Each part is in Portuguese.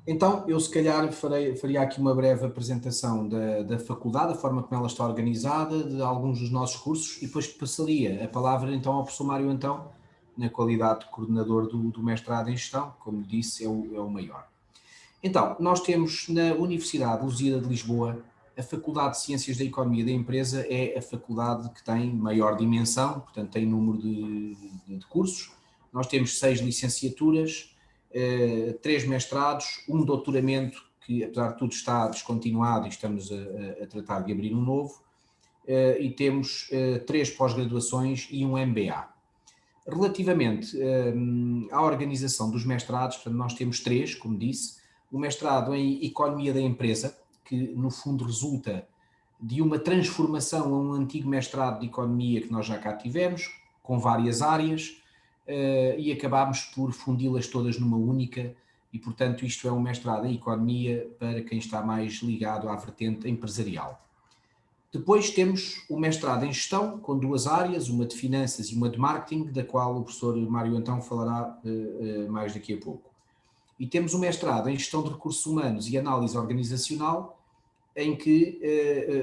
Então, eu se calhar faria aqui uma breve apresentação da faculdade, a forma como ela está organizada, de alguns dos nossos cursos, e depois passaria a palavra então ao professor Mário Antão, na qualidade de coordenador do mestrado em gestão, como disse, é o maior. Então, nós temos na Universidade Lusíada de Lisboa, a Faculdade de Ciências da Economia da Empresa é a faculdade que tem maior dimensão, portanto tem número de cursos. Nós temos 6 licenciaturas, 3 mestrados, um doutoramento que apesar de tudo está descontinuado e estamos a tratar de abrir um novo, e temos 3 pós-graduações e um MBA. Relativamente à organização dos mestrados, portanto, nós temos 3, como disse, o mestrado em Economia da Empresa, que no fundo resulta de uma transformação a um antigo mestrado de Economia que nós já cá tivemos, com várias áreas, e acabámos por fundi-las todas numa única, e portanto isto é um mestrado em Economia para quem está mais ligado à vertente empresarial. Depois temos o mestrado em Gestão, com 2 áreas, uma de Finanças e uma de Marketing, da qual o professor Mário Antão falará mais daqui a pouco. E temos o mestrado em Gestão de Recursos Humanos e Análise Organizacional, em que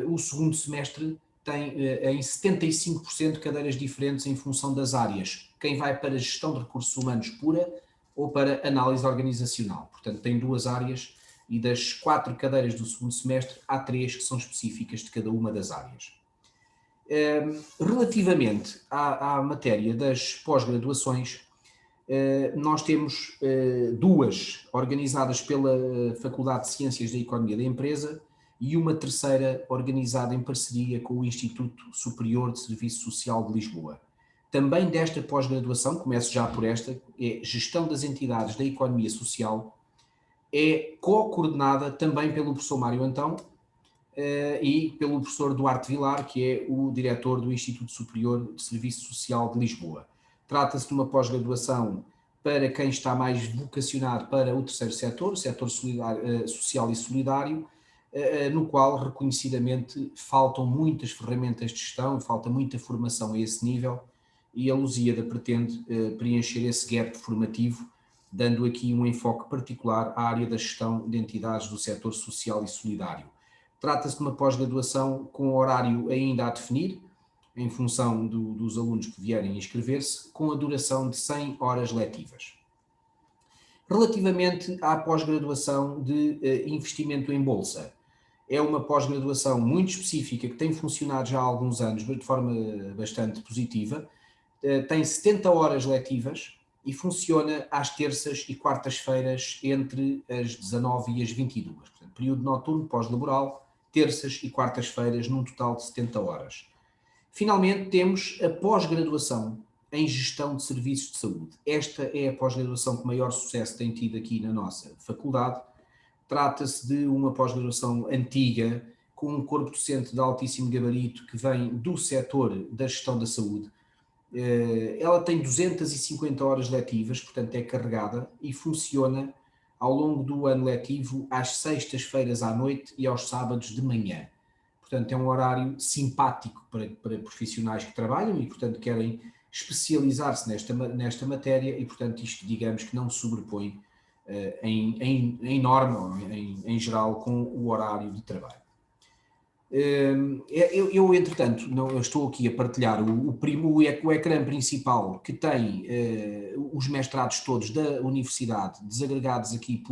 o segundo semestre tem em 75% cadeiras diferentes em função das áreas. Quem vai para Gestão de Recursos Humanos pura ou para Análise Organizacional. Portanto, tem 2 áreas e das 4 cadeiras do segundo semestre, há 3 que são específicas de cada uma das áreas. Relativamente à matéria das pós-graduações, nós temos 2 organizadas pela Faculdade de Ciências da Economia da Empresa e uma terceira organizada em parceria com o Instituto Superior de Serviço Social de Lisboa. Também desta pós-graduação, começo já por esta, é Gestão das Entidades da Economia Social, é co-coordenada também pelo professor Mário Antão e pelo professor Duarte Vilar, que é o diretor do Instituto Superior de Serviço Social de Lisboa. Trata-se de uma pós-graduação para quem está mais vocacionado para o terceiro setor, o setor social e solidário, no qual reconhecidamente faltam muitas ferramentas de gestão, falta muita formação a esse nível, e a Lusíada pretende preencher esse gap formativo, dando aqui um enfoque particular à área da gestão de entidades do setor social e solidário. Trata-se de uma pós-graduação com horário ainda a definir, em função dos alunos que vierem inscrever-se, com a duração de 100 horas letivas. Relativamente à pós-graduação de investimento em bolsa, é uma pós-graduação muito específica que tem funcionado já há alguns anos de forma bastante positiva, tem 70 horas letivas e funciona às terças e quartas-feiras entre as 19 e as 22. Portanto, período noturno, pós-laboral, terças e quartas-feiras, num total de 70 horas. Finalmente, temos a pós-graduação em Gestão de Serviços de Saúde. Esta é a pós-graduação que maior sucesso tem tido aqui na nossa faculdade. Trata-se de uma pós-graduação antiga, com um corpo docente de altíssimo gabarito que vem do setor da gestão da saúde. Ela tem 250 horas letivas, portanto é carregada e funciona ao longo do ano letivo às sextas-feiras à noite e aos sábados de manhã. Portanto é um horário simpático para profissionais que trabalham e portanto querem especializar-se nesta matéria e portanto isto digamos que não se sobrepõe em norma, em geral, com o horário de trabalho. Eu entretanto, eu estou aqui a partilhar o ecrã principal que tem os mestrados todos da universidade desagregados aqui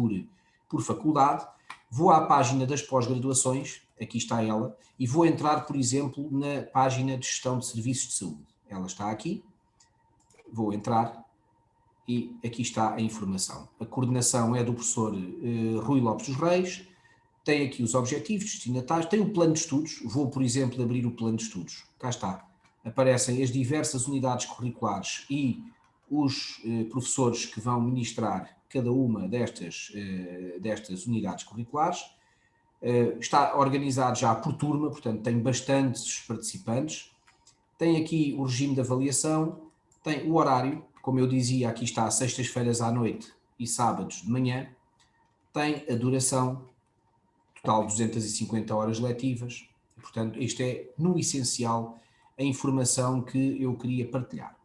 por faculdade. Vou à página das pós-graduações, aqui está ela, e vou entrar, por exemplo, na página de Gestão de Serviços de Saúde. Ela está aqui, vou entrar e aqui está a informação. A coordenação é do professor Rui Lopes dos Reis, tem aqui os objetivos, destinatários, tem o plano de estudos, vou, por exemplo, abrir o plano de estudos, cá está, aparecem as diversas unidades curriculares e os professores que vão ministrar cada uma destas unidades curriculares, está organizado já por turma, portanto tem bastantes participantes, tem aqui o regime de avaliação, tem o horário, como eu dizia, aqui está sextas-feiras à noite e sábados de manhã, tem a duração, total 250 horas letivas, e, portanto isto é, no essencial, a informação que eu queria partilhar.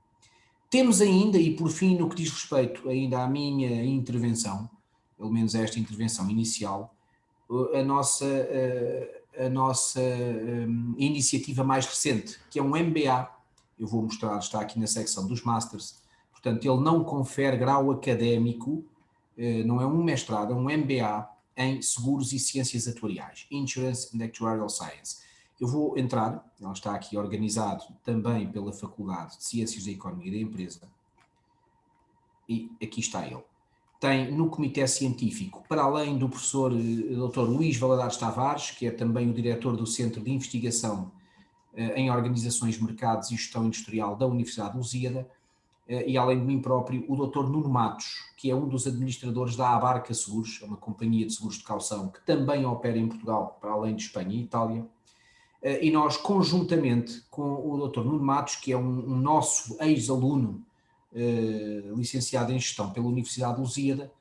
Temos ainda, e por fim, no que diz respeito ainda à minha intervenção, pelo menos esta intervenção inicial, a nossa iniciativa mais recente, que é um MBA. Eu vou mostrar, está aqui na secção dos Masters. Portanto, ele não confere grau académico, não é um mestrado, é um MBA em Seguros e Ciências Atuariais, Insurance and Actuarial Science. Eu vou entrar, ele está aqui organizado também pela Faculdade de Ciências da Economia e da Empresa, e aqui está ele. Tem no comitê científico, para além do professor Dr. Luís Valadares Tavares, que é também o diretor do Centro de Investigação em Organizações, Mercados e Gestão Industrial da Universidade de Lusíada, e além de mim próprio, o Dr. Nuno Matos, que é um dos administradores da Abarca Seguros, é uma companhia de seguros de caução que também opera em Portugal, para além de Espanha e Itália, e nós, conjuntamente com o Dr. Nuno Matos, que é um nosso ex-aluno, licenciado em Gestão pela Universidade de Lusíada,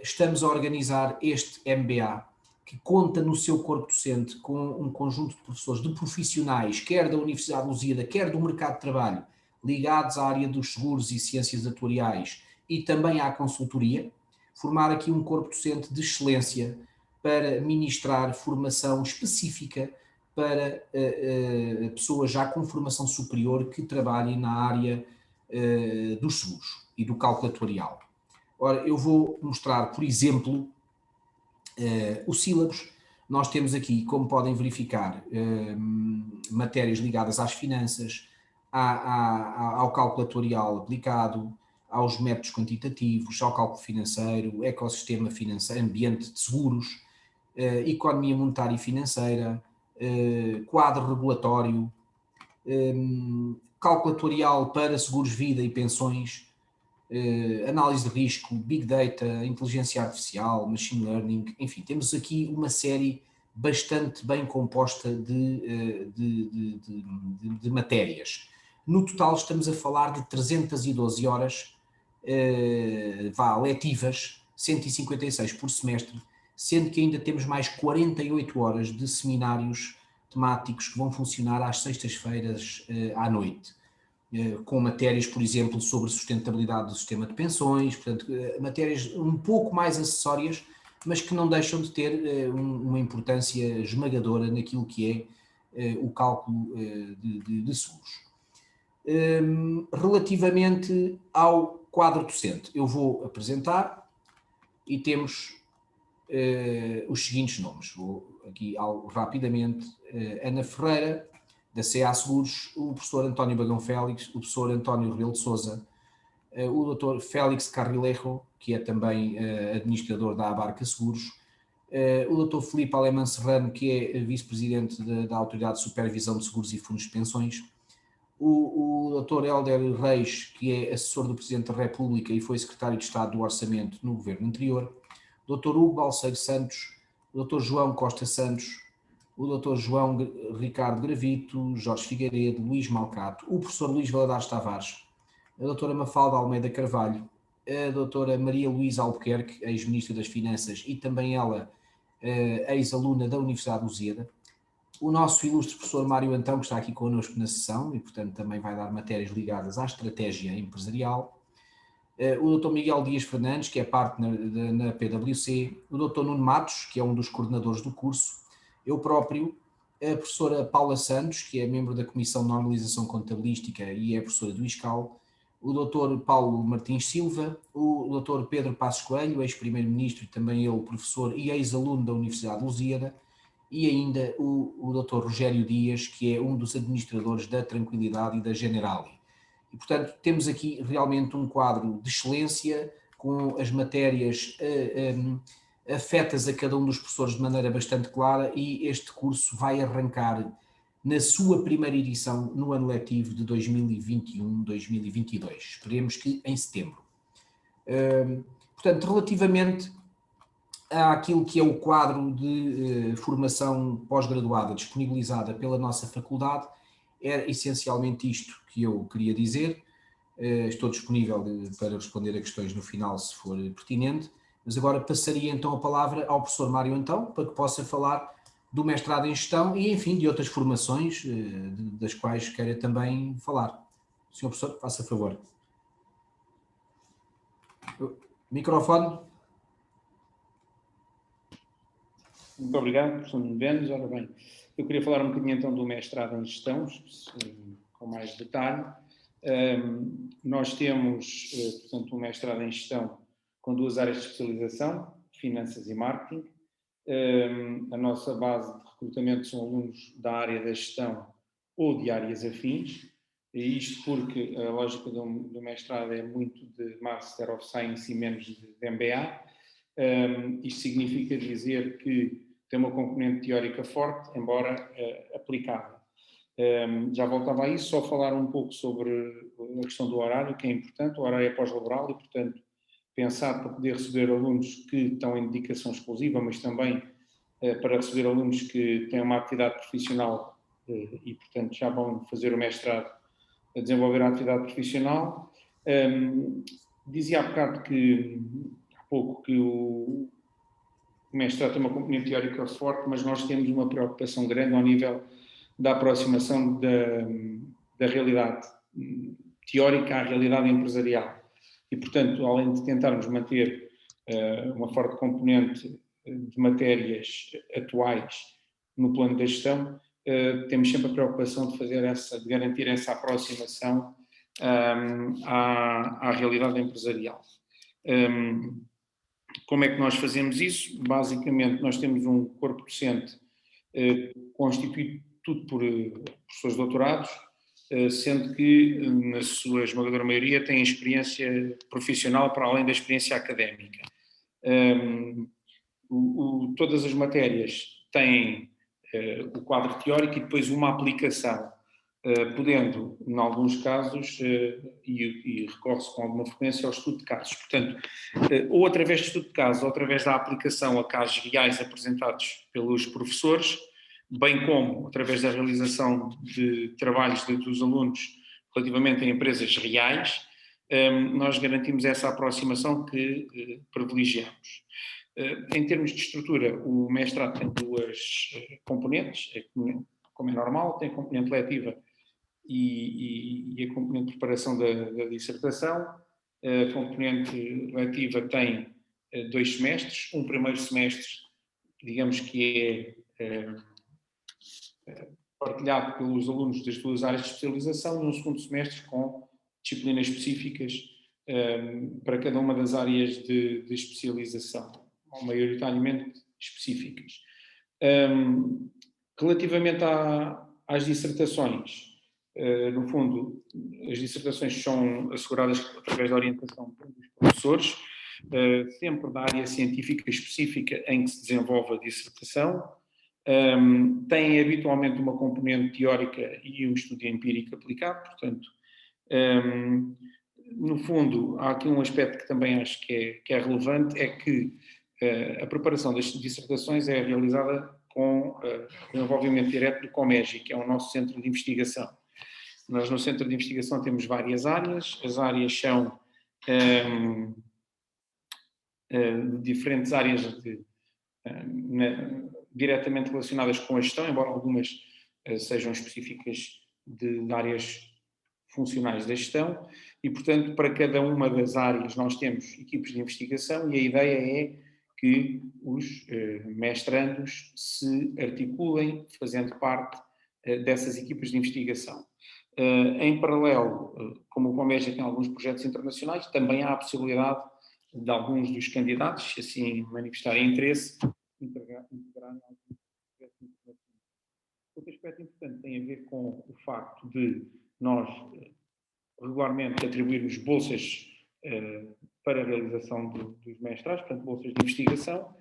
estamos a organizar este MBA, que conta no seu corpo docente com um conjunto de professores, de profissionais, quer da Universidade de Lusíada, quer do mercado de trabalho, ligados à área dos seguros e ciências atuariais e também à consultoria, formar aqui um corpo docente de excelência para ministrar formação específica para pessoas já com formação superior que trabalhem na área dos seguros e do cálculo atuarial. Ora, eu vou mostrar, por exemplo, o sílabus. Nós temos aqui, como podem verificar, matérias ligadas às finanças, ao cálculo atuarial aplicado, aos métodos quantitativos, ao cálculo financeiro, ecossistema financeiro, ambiente de seguros, economia monetária e financeira, quadro regulatório, cálculo atuarial para seguros de vida e pensões, análise de risco, Big Data, inteligência artificial, Machine Learning, enfim, temos aqui uma série bastante bem composta de matérias. No total estamos a falar de 312 horas letivas, 156 por semestre, sendo que ainda temos mais 48 horas de seminários temáticos que vão funcionar às sextas-feiras à noite, com matérias, por exemplo, sobre sustentabilidade do sistema de pensões, portanto, matérias um pouco mais acessórias, mas que não deixam de ter uma importância esmagadora naquilo que é o cálculo de seguros. Relativamente ao quadro docente, eu vou apresentar e temos os seguintes nomes. Vou aqui rapidamente: Ana Ferreira, da CA Seguros, o professor António Bagão Félix, o professor António Rebelo de Sousa, o Dr. Félix Carrilejo, que é também administrador da Abarca Seguros, o Dr. Filipe Alemão Serrano, que é vice-presidente da Autoridade de Supervisão de Seguros e Fundos de Pensões, o Dr. Hélder Reis, que é assessor do Presidente da República e foi secretário de Estado do Orçamento no governo anterior, o Dr. Hugo Balseiro Santos, o Dr. João Costa Santos, o Dr. João Ricardo Gravito, Jorge Figueiredo, Luís Malcato, o professor Luís Valadares Tavares, a doutora Mafalda Almeida Carvalho, a doutora Maria Luísa Albuquerque, ex-ministra das Finanças e também ela ex-aluna da Universidade de Lusíada, o nosso ilustre professor Mário Antão, que está aqui connosco na sessão e, portanto, também vai dar matérias ligadas à estratégia empresarial, o Dr. Miguel Dias Fernandes, que é partner na PwC, o Dr. Nuno Matos, que é um dos coordenadores do curso, eu próprio, a professora Paula Santos, que é membro da Comissão de Normalização Contabilística e é professora do ISCAL, o Dr. Paulo Martins Silva, o Dr. Pedro Passos Coelho, ex-primeiro-ministro e também ele professor e ex-aluno da Universidade de Lusíada, e ainda o Dr. Rogério Dias, que é um dos administradores da Tranquilidade e da Generali. E, portanto, temos aqui realmente um quadro de excelência, com as matérias afetas a cada um dos professores de maneira bastante clara, e este curso vai arrancar na sua primeira edição no ano letivo de 2021-2022. Esperemos que em setembro. Portanto, relativamente àquilo que é o quadro de formação pós-graduada disponibilizada pela nossa faculdade, era essencialmente isto que eu queria dizer. Estou disponível para responder a questões no final, se for pertinente, mas agora passaria então a palavra ao professor Mário Antão, para que possa falar do mestrado em gestão e, enfim, de outras formações das quais queira também falar. Senhor professor, faça favor. Microfone. Muito obrigado, professor Nuno Benes. Ora bem, eu queria falar um bocadinho então do mestrado em gestão, com mais detalhe. Nós temos, portanto, um mestrado em gestão com 2 áreas de especialização, finanças e marketing. A nossa base de recrutamento são alunos da área da gestão ou de áreas afins, e isto porque a lógica do mestrado é muito de Master of Science e menos de MBA. Isto significa dizer que tem uma componente teórica forte, embora aplicável. Já voltava a isso, só falar um pouco sobre a questão do horário, que é importante. O horário é pós-laboral e, portanto, pensado para poder receber alunos que estão em dedicação exclusiva, mas também para receber alunos que têm uma atividade profissional e, portanto, já vão fazer o mestrado a desenvolver a atividade profissional. Dizia há bocado há pouco que o mestrado tem uma componente teórica forte, mas nós temos uma preocupação grande ao nível da aproximação da realidade teórica à realidade empresarial. E, portanto, além de tentarmos manter uma forte componente de matérias atuais no plano da gestão, temos sempre a preocupação de garantir essa aproximação à realidade empresarial. Como é que nós fazemos isso? Basicamente, nós temos um corpo docente constituído tudo por professores doutorados, sendo que, na sua esmagadora maioria, têm experiência profissional para além da experiência académica. Todas as matérias têm o quadro teórico e depois uma aplicação, podendo, em alguns casos, e recorre-se com alguma frequência ao estudo de casos. Portanto, ou através de estudo de casos, ou através da aplicação a casos reais apresentados pelos professores, bem como através da realização de trabalhos dos alunos relativamente a empresas reais, nós garantimos essa aproximação que privilegiamos. Em termos de estrutura, o mestrado tem 2 componentes, como é normal, tem a componente letiva e a componente de preparação da dissertação. A componente letiva tem 2 semestres, um primeiro semestre, digamos que é partilhado pelos alunos das 2 áreas de especialização, e um segundo semestre com disciplinas específicas para cada uma das áreas de especialização, ou maioritariamente específicas. Relativamente às dissertações, no fundo, as dissertações são asseguradas através da orientação dos professores, sempre da área científica específica em que se desenvolve a dissertação. Têm habitualmente uma componente teórica e um estudo empírico aplicado, portanto, no fundo, há aqui um aspecto que também acho que é relevante, é que a preparação das dissertações é realizada com o envolvimento direto do COMEGI, que é o nosso centro de investigação. Nós no centro de investigação temos várias áreas, as áreas são diferentes áreas diretamente relacionadas com a gestão, embora algumas sejam específicas de áreas funcionais da gestão, e, portanto, para cada uma das áreas nós temos equipes de investigação, e a ideia é que os mestrandos se articulem fazendo parte dessas equipas de investigação. Em paralelo, como o COMEGI tem alguns projetos internacionais, também há a possibilidade de alguns dos candidatos, se assim manifestarem interesse, integrar alguns projetos internacionais. Outro aspecto importante tem a ver com o facto de nós regularmente atribuirmos bolsas para a realização dos mestrados, portanto, bolsas de investigação,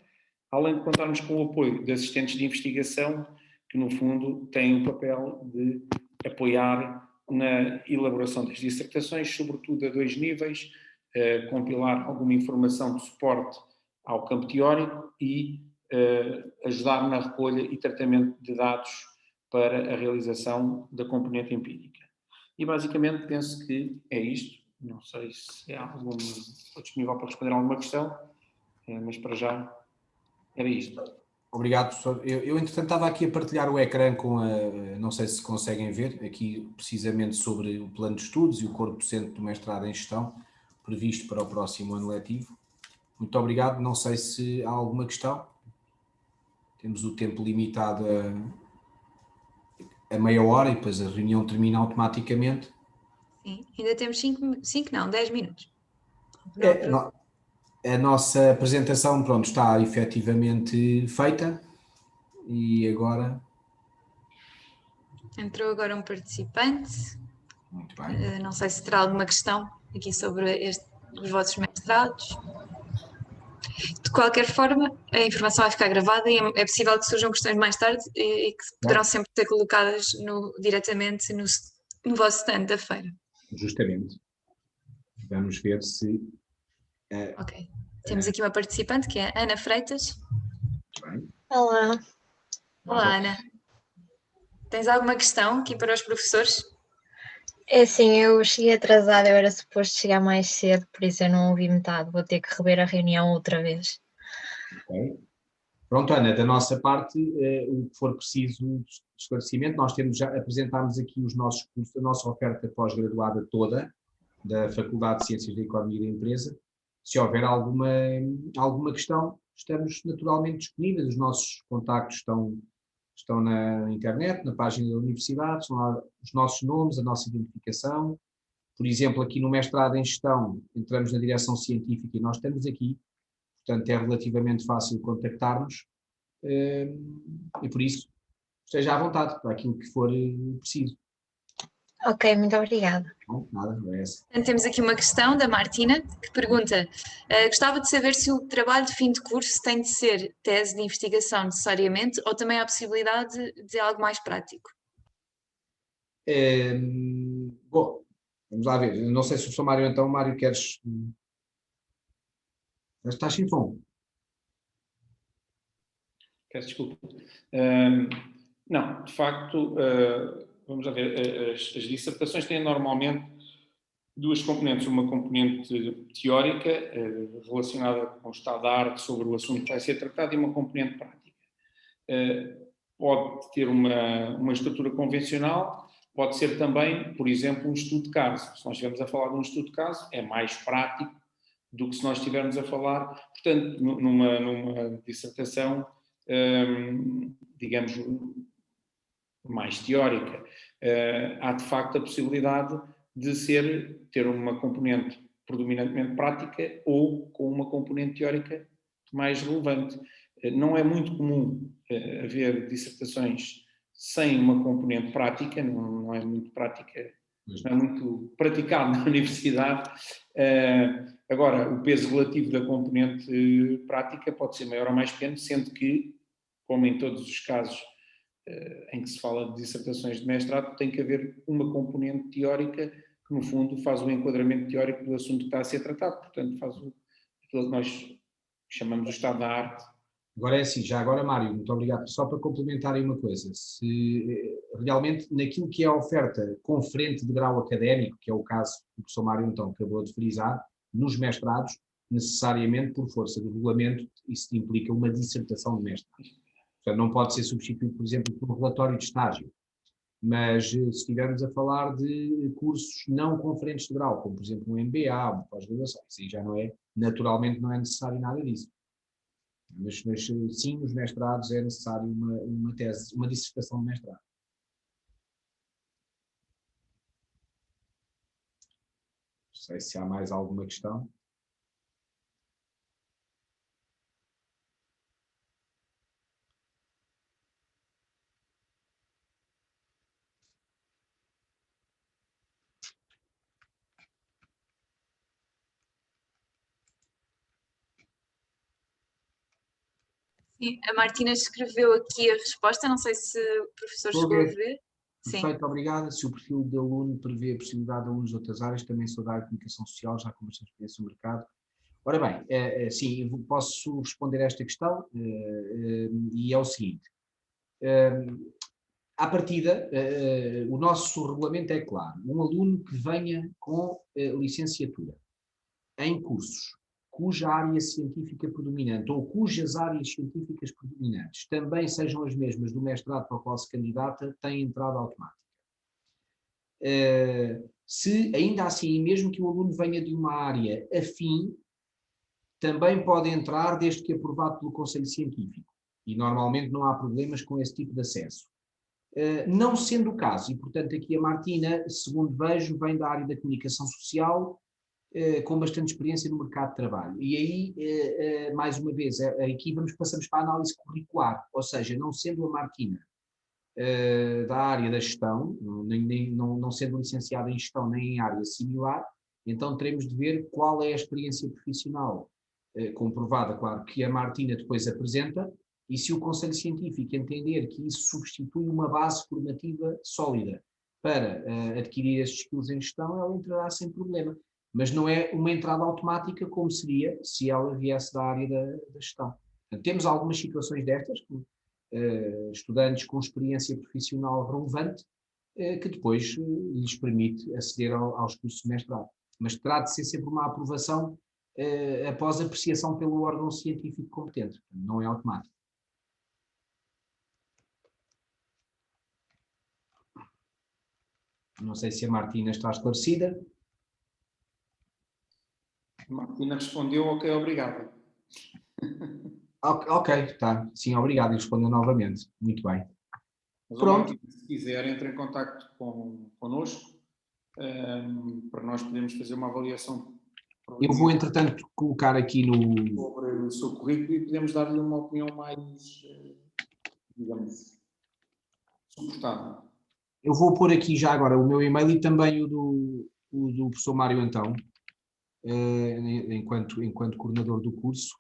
além de contarmos com o apoio de assistentes de investigação, que, no fundo, têm o papel de apoiar na elaboração das dissertações, sobretudo a 2 níveis, compilar alguma informação de suporte ao campo teórico e ajudar na recolha e tratamento de dados para a realização da componente empírica. E, basicamente, penso que é isto. Não sei se há estou disponível para responder a alguma questão, mas para já era isto. Obrigado, professor. Eu entretanto, estava aqui a partilhar o ecrã com não sei se conseguem ver, aqui precisamente sobre o plano de estudos e o corpo docente do mestrado em gestão, previsto para o próximo ano letivo. Muito obrigado. Não sei se há alguma questão. temos o tempo limitado a meia hora e depois a reunião termina automaticamente. Sim, ainda temos 10 minutos. A nossa apresentação, pronto, está efetivamente feita e agora... Entrou agora um participante. Muito bem. Não sei se terá alguma questão aqui sobre os vossos mestrados. De qualquer forma, a informação vai ficar gravada e é possível que surjam questões mais tarde e que poderão sempre ser colocadas diretamente no vosso stand da feira. Justamente. Vamos ver se... Ok. Temos aqui uma participante que é a Ana Freitas. Bem. Olá. Olá, Ana. Tens alguma questão aqui para os professores? É assim, eu cheguei atrasada, eu era suposto chegar mais cedo, por isso eu não ouvi metade, vou ter que rever a reunião outra vez. Ok. Pronto, Ana, da nossa parte, o que for preciso de esclarecimento, nós apresentámos aqui os nossos cursos, a nossa oferta pós-graduada toda, da Faculdade de Ciências da Economia e da Empresa. Se houver alguma questão, estamos naturalmente disponíveis, os nossos contactos estão na internet, na página da universidade, são lá os nossos nomes, a nossa identificação. Por exemplo, aqui no mestrado em gestão, entramos na direção científica e nós estamos aqui, portanto é relativamente fácil contactar-nos e por isso esteja à vontade para aquilo que for preciso. Ok, muito obrigada. Não, nada, não é essa. Temos aqui uma questão da Martina, que pergunta: gostava de saber se o trabalho de fim de curso tem de ser tese de investigação necessariamente ou também há a possibilidade de algo mais prático? Bom, vamos lá ver. Não sei se o professor Mário, então, Mário, queres... Estás sem som. Peço desculpa. Não, de facto, vamos lá ver, as dissertações têm normalmente duas componentes. Uma componente teórica, relacionada com o estado da arte sobre o assunto que vai ser tratado, e uma componente prática. Pode ter uma estrutura convencional, pode ser também, por exemplo, um estudo de caso. Se nós estivermos a falar de um estudo de caso, é mais prático do que se nós estivermos a falar, portanto, numa dissertação, digamos, mais teórica. Há, de facto, a possibilidade de ter uma componente predominantemente prática ou com uma componente teórica mais relevante. Não é muito comum haver dissertações sem uma componente prática, não é muito prática, não é muito praticado na universidade. Agora, o peso relativo da componente prática pode ser maior ou mais pequeno, sendo que, como em todos os casos em que se fala de dissertações de mestrado, tem que haver uma componente teórica que, no fundo, faz o enquadramento teórico do assunto que está a ser tratado. Portanto, faz aquilo que nós chamamos de estado da arte. Agora é assim, já agora, Mário, muito obrigado. Só para complementar aí uma coisa, se realmente naquilo que é a oferta conferente de grau académico, que é o caso que o professor Mário então acabou de frisar, nos mestrados, necessariamente por força do regulamento, isso implica uma dissertação de mestrado. Portanto, não pode ser substituído, por exemplo, por um relatório de estágio. Mas se estivermos a falar de cursos não conferentes de grau, como por exemplo um MBA, uma pós-graduação, assim já não é, naturalmente não é necessário nada disso. Mas sim, nos mestrados é necessário uma tese, uma dissertação de mestrado. Não sei se há mais alguma questão. Sim, a Martina escreveu aqui a resposta, não sei se o professor chegou a ver. Perfeito, obrigada. Se o perfil de aluno prevê a possibilidade de alunos de outras áreas, também sou da área de comunicação social, já com bastante experiência no mercado. Ora bem, sim, posso responder a esta questão e é o seguinte. À partida, o nosso regulamento é claro. Um aluno que venha com licenciatura em cursos cuja área científica predominante ou cujas áreas científicas predominantes também sejam as mesmas do mestrado para o qual se candidata, tem entrada automática. Se ainda assim, mesmo que o aluno venha de uma área afim, também pode entrar desde que aprovado pelo Conselho Científico. e normalmente não há problemas com esse tipo de acesso. Não sendo o caso, e portanto aqui a Martina, segundo vejo, vem da área da comunicação social, com bastante experiência no mercado de trabalho. E aí, mais uma vez, aqui passamos para a análise curricular, ou seja, não sendo a Martina da área da gestão, não sendo licenciada em gestão nem em área similar, então teremos de ver qual é a experiência profissional comprovada, claro, que a Martina depois apresenta, e se o Conselho Científico entender que isso substitui uma base formativa sólida para adquirir estes skills em gestão, ela entrará sem problema. Mas não é uma entrada automática como seria se ela viesse da área da gestão. Portanto, temos algumas situações destas, como estudantes com experiência profissional relevante, que depois lhes permite aceder aos cursos de mestrado. Mas terá de ser sempre uma aprovação após apreciação pelo órgão científico competente, não é automático. Não sei se a Martina está esclarecida. A Martina respondeu, ok, obrigado. Ok, tá. Sim, obrigado. E respondeu novamente. Muito bem. Mas, Pronto. Martina, se quiser, entre em contacto connosco para nós podermos fazer uma avaliação. Eu vou, entretanto, colocar aqui sobre o seu currículo e podemos dar-lhe uma opinião mais, digamos, suportável. Eu vou pôr aqui já agora o meu e-mail e também o do professor Mário Antão, enquanto coordenador do curso.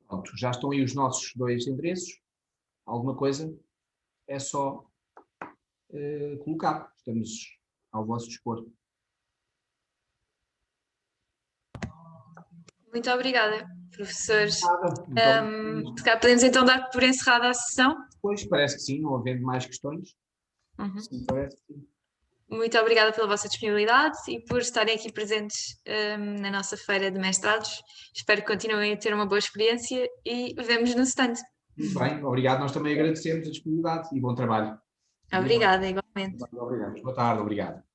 Pronto, já estão aí os nossos 2 endereços. Alguma coisa é só colocar. Estamos ao vosso dispor. Muito obrigada, professores. Nada. Se calhar podemos então dar por encerrada a sessão? Pois, parece que sim, não havendo mais questões. Uhum. Sim, parece que sim. Muito obrigada pela vossa disponibilidade e por estarem aqui presentes na nossa feira de mestrados. Espero que continuem a ter uma boa experiência e vemo-nos no stand. Muito bem, obrigado. Nós também agradecemos a disponibilidade e bom trabalho. Obrigada, igualmente. Obrigado. Boa tarde, obrigado.